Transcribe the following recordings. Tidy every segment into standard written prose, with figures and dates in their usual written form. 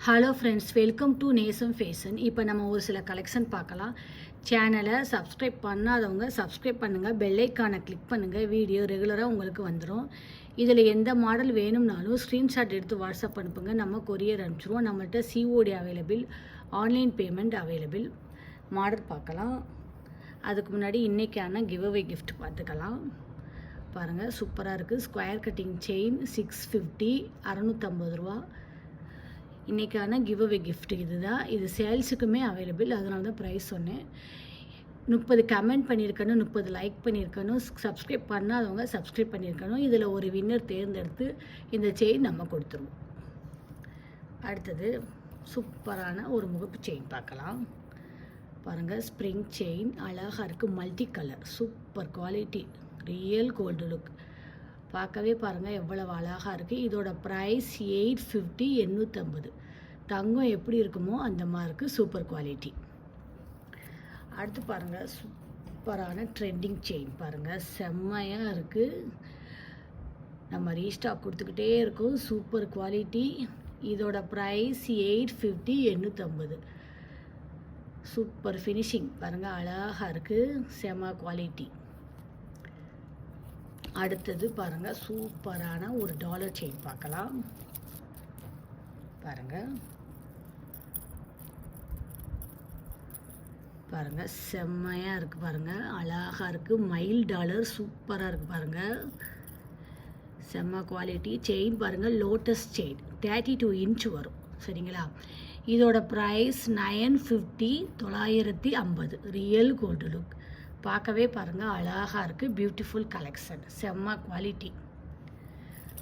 Hello friends, welcome to நேசம் fashion. இப்போ நம்ம ஒரு சில கலெக்ஷன் பார்க்கலாம். சேனலை சப்ஸ்கிரைப் பண்ணாதவங்க சப்ஸ்கிரைப் பண்ணுங்கள், பெல்லைக்கானை கிளிக் பண்ணுங்கள். வீடியோ ரெகுலராக உங்களுக்கு வந்துடும். இதில் எந்த மாடல் வேணும்னாலும் ஸ்க்ரீன்ஷாட் எடுத்து வாட்ஸ்அப் அனுப்புங்க, நம்ம கொரியர் அனுப்பிச்சிடுவோம். நம்மள்கிட்ட COD available, online payment available. Model பார்க்கலாம். அதுக்கு முன்னாடி இன்றைக்கான கிவ்அவே கிஃப்ட் பார்த்துக்கலாம். பாருங்கள், சூப்பராக இருக்குது. ஸ்கொயர் கட்டிங் செயின் 650, 650 ரூபா. இன்றைக்கான கிவ்அவே கிஃப்ட் இதுதான். இது சேல்ஸுக்குமே அவைலபிள், அதனால தான் ப்ரைஸ் சொன்னேன். 30 கமெண்ட் பண்ணியிருக்கணும், 30 லைக் பண்ணியிருக்கணும், சப்ஸ்கிரைப் பண்ணாதவங்க சப்ஸ்கிரைப் பண்ணியிருக்கணும். இதில் ஒரு வின்னர் தேர்ந்தெடுத்து இந்த செயின் நம்ம கொடுத்துருவோம். அடுத்தது சூப்பரான ஒரு முகப்பு செயின் பார்க்கலாம். பாருங்கள், ஸ்ப்ரிங் செயின் அழகாக இருக்குது. Multi colour, super quality, real gold look. பார்க்கவே பாருங்கள் எவ்வளவு அழகாக இருக்குது. இதோட ப்ரைஸ் 850, 850. தங்கம் எப்படி இருக்குமோ அந்த மாதிரி இருக்குது, சூப்பர் குவாலிட்டி. அடுத்து பாருங்கள், சூப்பரான ட்ரெண்டிங் செயின் பாருங்கள், செம்மையாக இருக்குது. நம்ம ரீஸ்டாக் கொடுத்துக்கிட்டே இருக்கோம், சூப்பர் குவாலிட்டி. இதோட ப்ரைஸ் 850, 850. சூப்பர் ஃபினிஷிங் பாருங்கள், அழகாக இருக்குது, செம்ம குவாலிட்டி. அடுத்தது பாருங்கள், சூப்பரான ஒரு டாலர் செயின் பார்க்கலாம். பாருங்கள் பாருங்கள், செம்மையாக இருக்குது. பாருங்கள், அழகாக இருக்குது. மைல் டாலர் சூப்பராக இருக்குது. பாருங்கள், செம்ம குவாலிட்டி. செயின் பாருங்கள், லோட்டஸ் செயின் 32 இன்ச் வரும். சரிங்களா? இதோட ப்ரைஸ் 950, 950. Real gold look. பார்க்கவே பாருங்கள் அழகாக இருக்குது. பியூட்டிஃபுல் கலெக்ஷன், செம்ம குவாலிட்டி.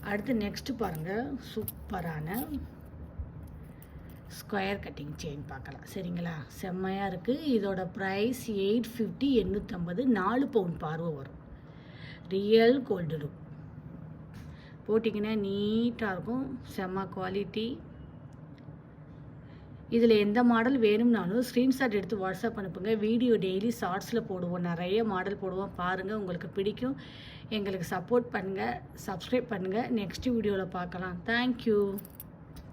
அடுத்து நெக்ஸ்ட்டு பாருங்கள், சூப்பரான ஸ்கொயர் கட்டிங் செயின் பார்க்கலாம். சரிங்களா? செம்மையாக இருக்குது. இதோட ப்ரைஸ் 850, 850. 4 பவுண்ட் பார்வை வரும். Real gold look. போட்டிங்கன்னா நீட்டாக இருக்கும், செம்ம குவாலிட்டி. இதில் எந்த மாடல் வேணும்னாலும் ஸ்க்ரீன்ஷாட் எடுத்து வாட்ஸ்அப் அனுப்புங்க. வீடியோ டெய்லி ஷார்ட்ஸில் போடுவோம், நிறைய மாடல் போடுவோம். பாருங்கள், உங்களுக்கு பிடிக்கும். எங்களுக்கு சப்போர்ட் பண்ணுங்கள், சப்ஸ்கிரைப் பண்ணுங்கள். நெக்ஸ்ட் வீடியோவில் பார்க்கலாம். தேங்க்யூ.